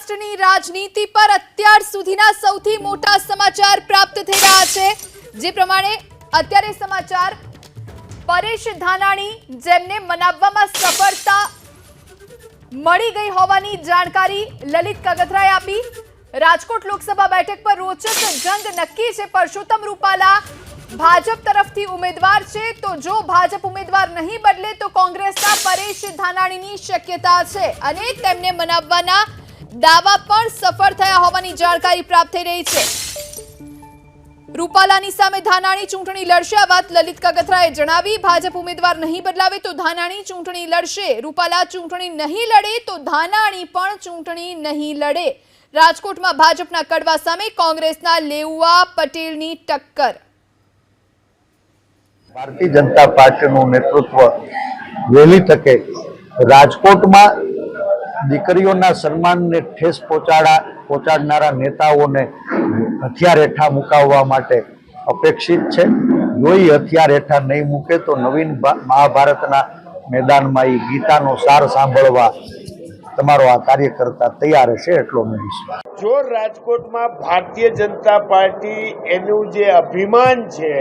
સૌરાષ્ટ્રની રાજનીતિ પર અત્યાર સુધીના સૌથી મોટા સમાચાર પ્રાપ્ત થઈ રહ્યા છે। જે પ્રમાણે અત્યારે સમાચાર પરેશ ધાનાણી જેમને મનાવવામાં સફળતા મળી ગઈ હોવાની જાણકારી લલિત કગથરાએ આપી। રાજકોટ લોકસભા બેઠક પર રોચક જંગ નક્કી છે। પરસોત્તમ રૂપાલા ભાજપ તરફથી ઉમેદવાર છે, તો જો ભાજપ ઉમેદવાર નહીં બદલે તો કોંગ્રેસના પરેશ ધાનાણીની શક્યતા છે અને તેમને મનાવવાના દાવા પણ સફળ થયા હોવાની જાણકારી પ્રાપ્ત થઈ રહી છે। રૂપાલાની સામે ધાનાણી ચૂંટણી લડશે, આ વાત લલિત કગથરાએ જણાવી। ભાજપ ઉમેદવાર નહીં બદલાવે તો ધાનાણી ચૂંટણી લડશે, રૂપાલા ચૂંટણી નહીં લડે તો ધાનાણી પણ ચૂંટણી નહીં લડે। રાજકોટમાં ભાજપના કડવા સામે કોંગ્રેસના લેઉવા પટેલની ટક્કર। ભારતીય જનતા પાર્ટીનું નેતૃત્વ વહેલી તકે રાજકોટમાં દીકરીઓના સન્માનને ઠેસ પહોંચાડનારા નેતાઓને હથિયાર હેઠા મુકાવવા માટે અપેક્ષિત છે। જો એ હથિયાર હેઠા નહીં મૂકે તો નવીન મહાભારતના મેદાનમાં એ ગીતાનો સાર સાંભળવા તમારો આ કાર્યકર્તા તૈયાર હશે એટલો કહીશ। જો રાજકોટમાં ભારતીય જનતા પાર્ટી એનું જે અભિમાન છે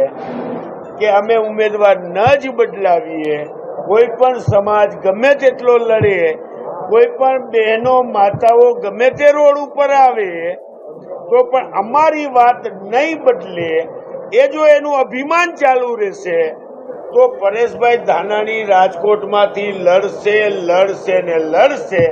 કે અમે ઉમેદવાર ન જ બદલાવીએ, કોઈ પણ સમાજ ગમે તેટલો લડે, કોઈ પણ બહેનો માતાઓ ગમે તે રોડ ઉપર આવે તો પણ અમારી વાત નહીં બદલે, એ જો એનું અભિમાન ચાલુ રહેશે તો પરેશભાઈ ધાનાણી રાજકોટમાંથી લડશે ને લડશે।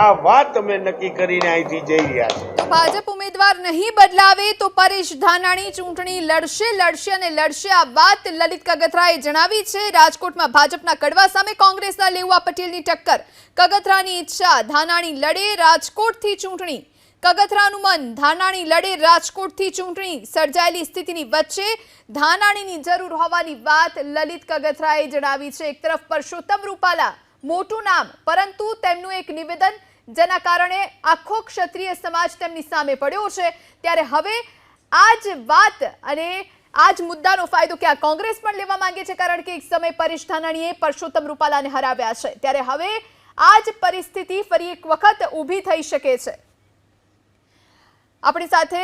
આ વાત અમે નક્કી કરીને અહીંથી જઈ રહ્યા છીએ। ભાજપ ઉમેદવાર નહીં બદલાવે તો પરેશ ધાનાણી ચૂંટણી લડશે અને લડશે, આ વાત લલિત કગથરાએ જણાવી છે। રાજકોટમાં ભાજપના કડવા સામે કોંગ્રેસના લેઉવા પટેલની ટક્કર। કગથરાની ઈચ્છા ધાનાણી લડે રાજકોટથી ચૂંટણી, કગથરાનું મન ધાનાણી લડે રાજકોટથી ચૂંટણી। સર્જાયેલી સ્થિતિની વચ્ચે ધાનાણીની જરૂર હોવાની વાત લલિત કગથરાએ જણાવી છે। એક તરફ પરસોત્તમ રૂપાલા મોટું નામ, પરંતુ તેમનું એક નિવેદન જેના કારણે આખો ક્ષત્રિય સમાજ તેમની સામે પડ્યો છે, ત્યારે હવે આ જ વાત અને આ જ મુદ્દાનો ફાયદો ક્યાં કોંગ્રેસ પણ લેવા માંગે છે, કારણ કે એક સમય પરેશ ધાનાણીએ પરસોત્તમ રૂપાલાને હરાવ્યા છે, ત્યારે હવે આ જ પરિસ્થિતિ ફરી એક વખત ઊભી થઈ શકે છે। આપણી સાથે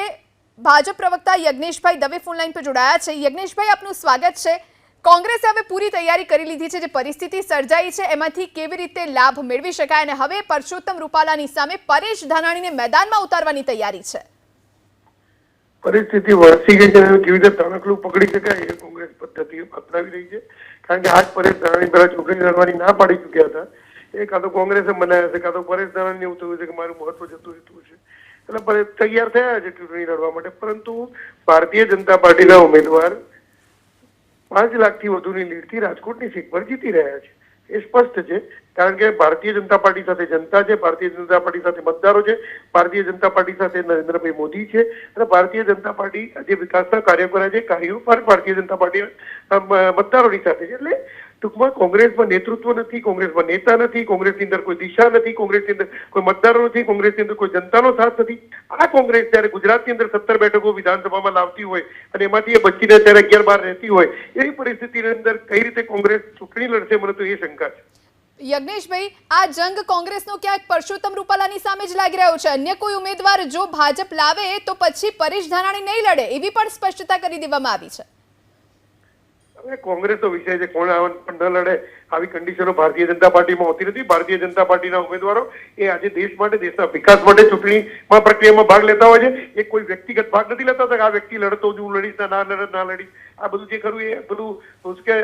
ભાજપ પ્રવક્તા યજ્ઞેશભાઈ દવે ફોન લાઈન પર જોડાયા છે। યજ્ઞેશભાઈ, આપનું સ્વાગત છે। કોંગ્રેસે હવે પૂરી તૈયારી કરી લીધી છે, જે પરિસ્થિતિ સર્જાઈ છે એમાંથી કેવી રીતે લાભ મેળવી શકાય અને હવે પરસોત્તમ રૂપાલાની સામે પરેશ ધાનાણીને મેદાનમાં ઉતારવાની તૈયારી છે। પરિસ્થિતિ વરસી ગઈ છે, કેવી રીતે તણખલું પકડી શકાય એ કોંગ્રેસ પદ્ધતિ અપનાવી રહી છે, કારણ કે આજ પરેશ ધાનાણી પહેલા ચૂંટણી લડવાની ના પાડી ચૂક્યા હતા। એ કાં તો કોંગ્રેસે બનાવ્યા છે, કાં તો પરેશ ધાનાણીને એવું થયું છે કે મારું મહત્વ જતું રહેતું છે, એટલે તૈયાર થયા છે ચૂંટણી લડવા માટે। પરંતુ ભારતીય જનતા પાર્ટીના ઉમેદવાર 5 લાખથી વધુની લીડથી રાજકોટની સીટ પર જીતી રહ્યા છે, એ સ્પષ્ટ છે। કારણ કે ભારતીય જનતા પાર્ટી સાથે જનતા છે, ભારતીય જનતા પાર્ટી સાથે મતદારો છે, ભારતીય જનતા પાર્ટી સાથે નરેન્દ્રભાઈ મોદી છે અને ભારતીય જનતા પાર્ટી જે વિકાસના કાર્યો કરે છે કાર્યો ભારતીય જનતા પાર્ટી મતદારોની સાથે છે। એટલે ટૂંકમાં કોંગ્રેસમાં નેતૃત્વ નથી, કોંગ્રેસમાં નેતા નથી, કોંગ્રેસની અંદર કોઈ દિશા નથી, કોંગ્રેસની અંદર કોઈ મતદારો નથી, કોંગ્રેસની અંદર કોઈ જનતાનો સાથ નથી। આ કોંગ્રેસ ત્યારે ગુજરાતની અંદર 17 બેઠકો વિધાનસભામાં લાવતી હોય અને એમાંથી એ બચીને ત્યારે 11-12 રહેતી હોય, એવી પરિસ્થિતિની અંદર કઈ રીતે કોંગ્રેસ ચૂંટણી લડશે, મને તો એ શંકા છે। યજ્ઞેશભાઈ, આ જંગ કોંગ્રેસનો ક્યાંક પરસોત્તમ રૂપાલાની સામે જ લાગી રહ્યો છે। અન્ય કોઈ ઉમેદવાર જો ભાજપ લાવે તો પછી પરેશ ધાનાણી નહીં લડે, એવી પણ સ્પષ્ટતા કરી દેવામાં આવી છે। હવે કોંગ્રેસનો વિષય છે, કોણ પણ ન લડે આવી કન્ડિશનો ભારતીય જનતા પાર્ટીમાં હોતી નથી। ભારતીય જનતા પાર્ટીના ઉમેદવારો એ આજે દેશ માટે, દેશના વિકાસ માટે ચૂંટણીમાં પ્રક્રિયામાં ભાગ લેતા હોય છે। એ કોઈ વ્યક્તિગત ભાગ નથી લેતા કે આ વ્યક્તિ લડતો જ હું લડીશ, ના લડીશ। આ બધું જે ખરું એ બધું કે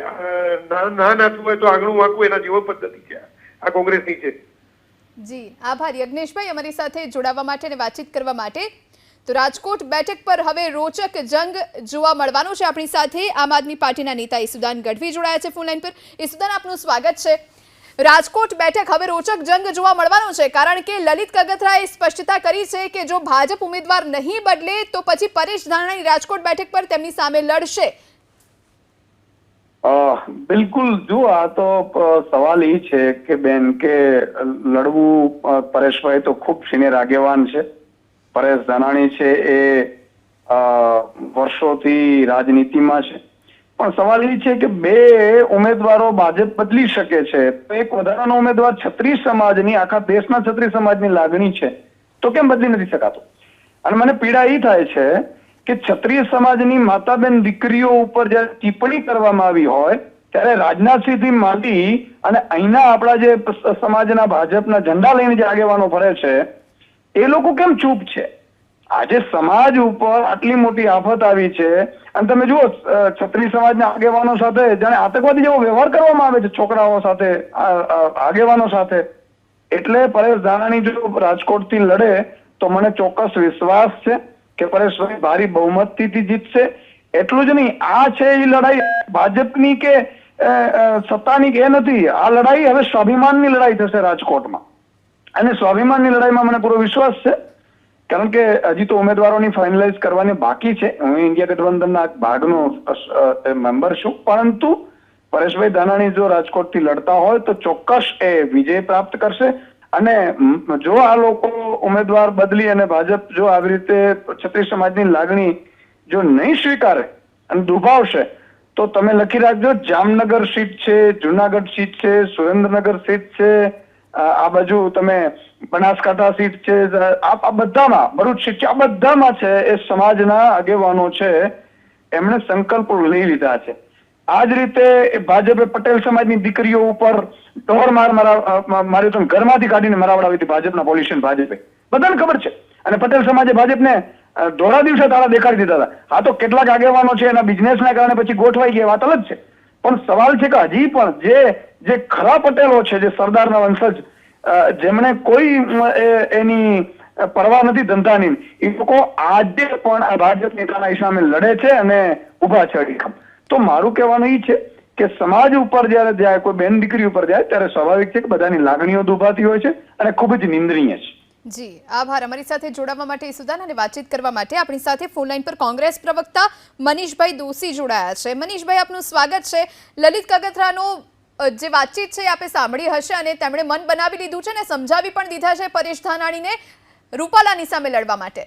ના નાચવું હોય તો આંગણું વાંકવું, એના જેવો પદ્ધતિ છે આ કોંગ્રેસની છે। જી આભાર યજ્ઞેશભાઈ અમારી સાથે જોડાવા માટે અને વાતચીત કરવા માટે। તો રાજકોટ બેઠક પર હવે રોચક જંગ જોવા મળવાનો છે। આપણી સાથે આમ આદમી પાર્ટીના નેતા ઈસુદાન ગઢવી જોડાયા છે ફોન લાઈન પર। ઈસુદાન, આપનું સ્વાગત છે। રાજકોટ બેઠક હવે રોચક જંગ જોવા મળવાનો છે, કારણ કે લલિત કગથરાએ સ્પષ્ટતા કરી છે કે જો ભાજપ ઉમેદવાર નહીં બદલે તો પછી પરેશ ધાનાણી રાજકોટ બેઠક પર તેમની સામે લડશે। બિલકુલ, જો આ તો સવાલ એ છે કે બેન કે લડવું, પરેશભાઈ તો ખૂબ સિનિયર આગેવાન છે। પરેશ ધાનાણી છે એ વર્ષોથી રાજનીતિમાં છે, પણ સવાલ એ છે કે બે ઉમેદવારો ભાજપ બદલી શકે છે, તો એક વધારાનો ઉમેદવાર ક્ષત્રિય સમાજની, આખા દેશના ક્ષત્રિય સમાજની લાગણી છે તો કેમ બદલી નથી શકાતું? અને મને પીડા એ થાય છે કે ક્ષત્રિય સમાજની માતાબેન દીકરીઓ ઉપર જયારે ટિપ્પણી કરવામાં આવી હોય ત્યારે રાજનાથસિંહથી માંડી અને અહીંના આપણા જે સમાજના ભાજપના ઝંડા લઈને જે આગેવાનો ફરે છે એ લોકો કેમ ચૂપ છે? આજે સમાજ ઉપર આટલી મોટી આફત આવી છે અને તમે જુઓ ક્ષત્રિય સમાજના આગેવાનો સાથે જાણે આતંકવાદી જેવો વ્યવહાર કરવામાં આવે છે, છોકરાઓ સાથે, આગેવાનો સાથે. એટલે પરેશ ધાનાણી જો રાજકોટથી લડે તો મને ચોક્કસ વિશ્વાસ છે કે પરેશભાઈ ભારી બહુમતીથી જીતશે. એટલું જ નહીં, આ છે એ લડાઈ ભાજપની કે સત્તાની કે નથી. આ લડાઈ હવે સ્વાભિમાનની લડાઈ થશે રાજકોટમાં, અને સ્વાભિમાનની લડાઈમાં મને પૂરો વિશ્વાસ છે. કારણ કે હજી તો ઉમેદવારોની ફાઇનલાઇઝ કરવાની બાકી છે. હું ઇન્ડિયા ગઠબંધનના ભાગનો મેમ્બર છું, પરંતુ પરેશભાઈ ધાનાણી જો રાજકોટથી લડતા હોય તો ચોક્કસ એ વિજય પ્રાપ્ત કરશે. અને જો આ લોકો ઉમેદવાર બદલી અને ભાજપ જો આવી રીતે ક્ષત્રિય સમાજની લાગણી જો નહીં સ્વીકારે અને દુભાવશે તો તમે લખી રાખજો, જામનગર સીટ છે, જુનાગઢ સીટ છે, સુરેન્દ્રનગર સીટ છે, આ બાજુ તમે બનાસકાંઠા સીટ છે, આ બધામાં ભરૂચ સીટ છે, આ બધામાં છે એ સમાજના આગેવાનો છે એમણે સંકલ્પ લઈ લીધા છે. આ જ રીતે ભાજપે પટેલ સમાજની દીકરીઓ ઉપર ઢોર માર્યો તો ઘરમાંથી કાઢીને મરાવડાવી હતી ભાજપના પોલ્યુશન ભાજપે, બધાને ખબર છે. અને પટેલ સમાજે ભાજપને ધોળા દિવસે તાળા દેખાડી દીધા હતા. આ તો કેટલાક આગેવાનો છે એના બિઝનેસના કારણે પછી ગોઠવાઈ ગયા, વાત અલગ છે. પણ સવાલ છે કે હજી પણ જે ખરા પટેલો છે, જે સરદારના વંશજ, જેમણે કોઈ એની પરવા નથી ધંધાની, એ લોકો આજે પણ આ ભાજપ નેતાના સામે લડે છે અને ઉભા છે. તો મારું કહેવાનું એ છે કે સમાજ ઉપર જયારે જાય, કોઈ બેન દીકરી ઉપર જાય, ત્યારે સ્વાભાવિક છે કે બધાની લાગણીઓ દુભાતી હોય છે અને ખૂબ જ નિંદનીય છે. જી આભાર અમારી સાથે જોડાવા માટે ઈસુદાન, અને વાતચીત કરવા માટે આપણી સાથે ફોન લાઈન પર કોંગ્રેસ પ્રવક્તા મનીષભાઈ દોશી જોડાયા છે. મનીષભાઈ, આપનું સ્વાગત છે. લલિત કગથરાનો જે વાતચીત છે આપે સાંભળી હશે અને તેમણે મન બનાવી લીધું છે અને સમજાવી પણ દીધા છે પરેશ ધાનાણીને રૂપાલાની સામે લડવા માટે.